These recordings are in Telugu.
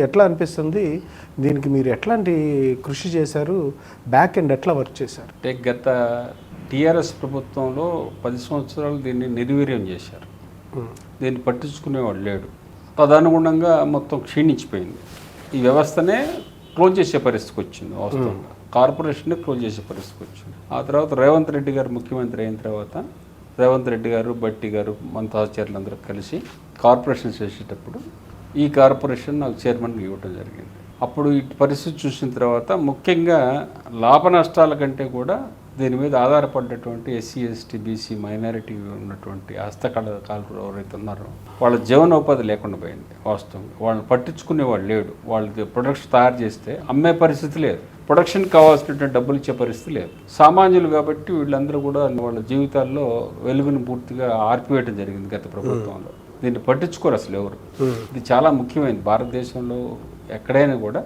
ఎట్లా అనిపిస్తుంది? దీనికి మీరు ఎట్లాంటి కృషి చేశారు? బ్యాక్ ఎండ్ ఎట్లా వర్క్ చేశారు? అంటే గత టీఆర్ఎస్ ప్రభుత్వంలో 10 సంవత్సరాలు దీన్ని నిర్వీర్యం చేశారు. దీన్ని పట్టించుకునేవాడు లేడు. తదనుగుణంగా మొత్తం క్షీణించిపోయింది. ఈ వ్యవస్థనే క్లోజ్ చేసే పరిస్థితికి వచ్చింది. వాస్తవంగా కార్పొరేషన్ని క్లోజ్ చేసే పరిస్థితికి వచ్చింది. ఆ తర్వాత రేవంత్ రెడ్డి గారు ముఖ్యమంత్రి అయిన తర్వాత రేవంత్ రెడ్డి గారు, భట్టి గారు, మన సహచరులందరూ కలిసి కార్పొరేషన్ చేసేటప్పుడు ఈ కార్పొరేషన్ నాకు చైర్మన్గా ఇవ్వడం జరిగింది. అప్పుడు ఈ పరిస్థితి చూసిన తర్వాత ముఖ్యంగా లాభ నష్టాల కంటే కూడా దీని మీద ఆధారపడ్డటువంటి ఎస్సీ, ఎస్టీ, బీసీ, మైనారిటీ ఉన్నటువంటి హస్తకళాకారులు ఎవరైతే ఉన్నారో వాళ్ళ జీవనోపాధి లేకుండా పోయింది. వాస్తవంగా వాళ్ళని పట్టించుకునేవాడు లేడు. వాళ్ళకి ప్రొడక్ట్స్ తయారు చేస్తే అమ్మే పరిస్థితి లేదు. ప్రొడక్షన్కి కావాల్సినటువంటి డబ్బులు ఇచ్చే పరిస్థితి లేదు. సామాన్యులు కాబట్టి వీళ్ళందరూ కూడా వాళ్ళ జీవితాల్లో వెలుగును పూర్తిగా ఆర్పివేయడం జరిగింది గత ప్రభుత్వంలో. దీన్ని పట్టించుకోరు అసలు ఎవరు. ఇది చాలా ముఖ్యమైనది. భారతదేశంలో ఎక్కడైనా కూడా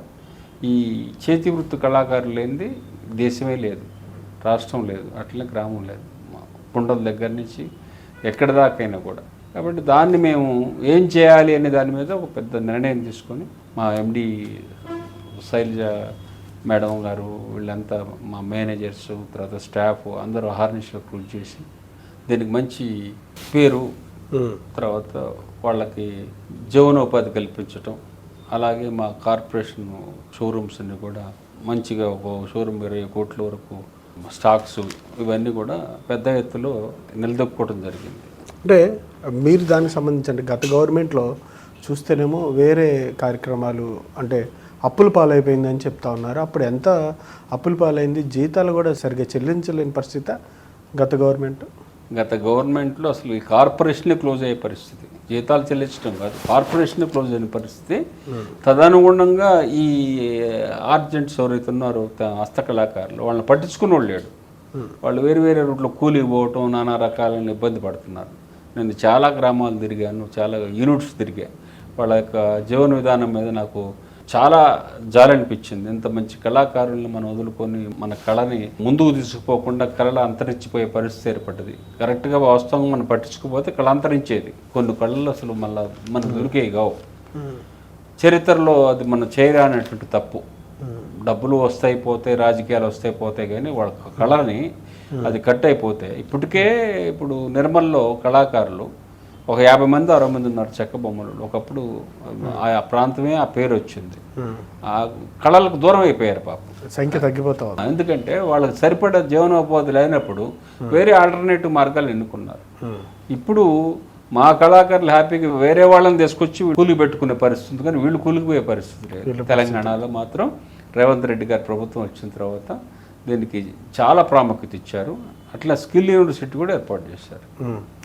ఈ చేతి వృత్తి కళాకారులు లేనిది దేశమే లేదు, రాష్ట్రం లేదు, అట్లనే గ్రామం లేదు. కుండల దగ్గర నుంచి ఎక్కడి దాకైనా కూడా. కాబట్టి దాన్ని మేము ఏం చేయాలి అనే దాని మీద ఒక పెద్ద నిర్ణయం తీసుకొని మా ఎండి శైలజ మేడం గారు వీళ్ళంతా మా మేనేజర్స్ తర్వాత స్టాఫ్ అందరూ అహర్నిశలు కృషి చేసి దీనికి మంచి పేరు, తర్వాత వాళ్ళకి జీవనోపాధి కల్పించటం, అలాగే మా కార్పొరేషన్ షోరూమ్స్ని కూడా మంచిగా ఒక షోరూమ్ 20 కోట్ల వరకు స్టాక్స్ ఇవన్నీ కూడా పెద్ద ఎత్తులో నిలదొక్కుకోవడం జరిగింది. అంటే మీరు దానికి సంబంధించి గత గవర్నమెంట్లో చూస్తేనేమో వేరే కార్యక్రమాలు అంటే అప్పుల పాలైపోయిందని చెప్తా ఉన్నారు. అప్పుడు ఎంత అప్పుల పాలైంది? జీతాలు కూడా సరిగ్గా చెల్లించలేని పరిస్థితి గత గవర్నమెంట్లో అసలు ఈ కార్పొరేషనే క్లోజ్ అయ్యే పరిస్థితి. జీతాలు చెల్లించడం కాదు, కార్పొరేషనే క్లోజ్ అయిన పరిస్థితి. తదనుగుణంగా ఈ ఆర్జెంట్స్ ఎవరైతే ఉన్నారో హస్తకళాకారులు వాళ్ళని పట్టించుకుని వాళ్ళు లేడు. వాళ్ళు వేరు వేరే రూట్లో కూలికి పోవటం, నానా రకాలైన ఇబ్బంది పడుతున్నారు. నేను చాలా గ్రామాలు తిరిగాను, చాలా యూనిట్స్ తిరిగాను. వాళ్ళ యొక్క జీవన విధానం మీద నాకు చాలా జాలి అనిపించింది. ఇంత మంచి కళాకారుల్ని మనం వదులుకొని మన కళని ముందుకు తీసుకుపోకుండా కళ అంతరించిపోయే పరిస్థితి ఏర్పడ్డది. కరెక్ట్గా వాస్తవంగా మనం పట్టించుకోకపోతే కళ అంతరించేది. కొన్ని కళలు అసలు మళ్ళీ మనకు దొరికేవి కావు. చరిత్రలో అది మనం చేయరానటువంటి తప్పు. డబ్బులు వస్తాయి పోతే, రాజకీయాలు వస్తాయి పోతాయి, కానీ వాళ్ళ కళని అది కట్ అయిపోతే. ఇప్పుడు నిర్మల్లో కళాకారులు ఒక 50 మంది 60 మంది ఉన్నారు చెక్క బొమ్మలు. ఒకప్పుడు ఆ ప్రాంతమే ఆ పేరు వచ్చింది. ఆ కళలకు దూరం అయిపోయారు పాపం, సంఖ్య తగ్గిపోతా. ఎందుకంటే వాళ్ళకి సరిపడా జీవనోపాధి లేనప్పుడు వేరే ఆల్టర్నేటివ్ మార్గాలు ఎన్నుకున్నారు. ఇప్పుడు మా కళాకారులు హ్యాపీగా వేరే వాళ్ళని తీసుకొచ్చి కూలికి పెట్టుకునే పరిస్థితి, కానీ వీళ్ళు కూలికి పోయే పరిస్థితి లేదు. తెలంగాణలో మాత్రం రేవంత్ రెడ్డి గారి ప్రభుత్వం వచ్చిన తర్వాత దీనికి చాలా ప్రాముఖ్యత ఇచ్చారు. అట్లా స్కిల్ యూనివర్సిటీ కూడా ఏర్పాటు చేశారు.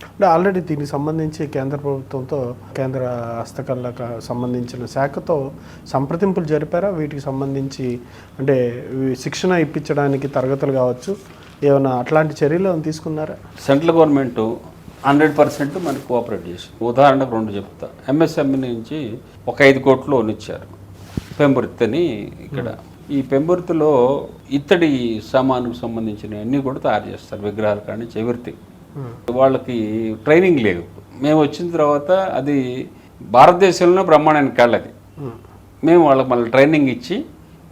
అంటే ఆల్రెడీ దీనికి సంబంధించి కేంద్ర ప్రభుత్వంతో, కేంద్ర హస్తకళలకు సంబంధించిన శాఖతో సంప్రదింపులు జరిపారా? వీటికి సంబంధించి అంటే శిక్షణ ఇప్పించడానికి తరగతులు కావచ్చు, ఏమైనా అట్లాంటి చర్యలు తీసుకున్నారా? సెంట్రల్ గవర్నమెంట్ 100% మనకు కోఆపరేట్ చేసి, ఉదాహరణకు 2 చెప్తా. ఎంఎస్ఎంఈ నుంచి ఒక 5 కోట్లు లోన్ ఇచ్చారు. పెంబుర్తి అని ఇక్కడ. ఈ పెంబుర్తిలో ఇత్తడి సామానుకు సంబంధించిన అన్నీ కూడా తయారు చేస్తారు, విగ్రహాల కాడి నుంచి ఎవ్రీథింగ్. వాళ్ళకి ట్రైనింగ్ లేదు. మేము వచ్చిన తర్వాత అది భారతదేశంలో బ్రహ్మాండానికి కళ్ళది. మేము వాళ్ళకి మళ్ళీ ట్రైనింగ్ ఇచ్చి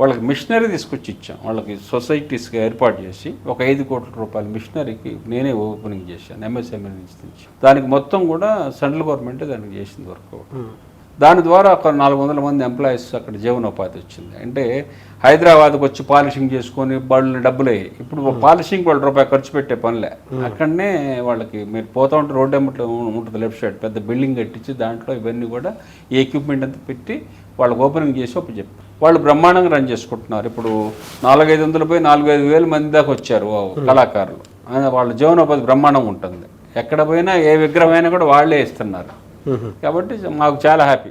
వాళ్ళకి మిషనరీ తీసుకొచ్చి ఇచ్చాం. వాళ్ళకి సొసైటీస్గా ఏర్పాటు చేసి ఒక 5 కోట్ల రూపాయల మిషనరీకి నేనే ఓపెనింగ్ చేశాను ఎంఎస్ఎంఈ నుంచి. దానికి మొత్తం కూడా సెంట్రల్ గవర్నమెంటే దానికి చేసింది వర్కౌట్. దాని ద్వారా ఒక 400 మంది ఎంప్లాయీస్ అక్కడ జీవనోపాధి వచ్చింది. అంటే హైదరాబాద్కి వచ్చి పాలిషింగ్ చేసుకొని వాళ్ళని డబ్బులే. ఇప్పుడు పాలిషింగ్ వాళ్ళు రూపాయి ఖర్చు పెట్టే పనిలే. అక్కడనే వాళ్ళకి మీరు పోతా ఉంటే రోడ్డు ఎమ్మట్లో ఉంటుంది లెఫ్ట్ సైడ్ పెద్ద బిల్డింగ్ కట్టించి దాంట్లో ఇవన్నీ కూడా ఈ ఎక్విప్మెంట్ అంతా పెట్టి వాళ్ళకి ఓపెనింగ్ చేసి ఒక చెప్పి వాళ్ళు బ్రహ్మాండంగా రన్ చేసుకుంటున్నారు. ఇప్పుడు 400-500 పోయి 4-5 మంది దాకా వచ్చారు కళాకారులు. వాళ్ళ జీవనోపాధి బ్రహ్మాండంగా ఉంటుంది. ఎక్కడ పోయినా ఏ విగ్రహం అయినా కూడా వాళ్ళే ఇస్తున్నారు. కాబట్టి మాకు చాలా హ్యాపీ.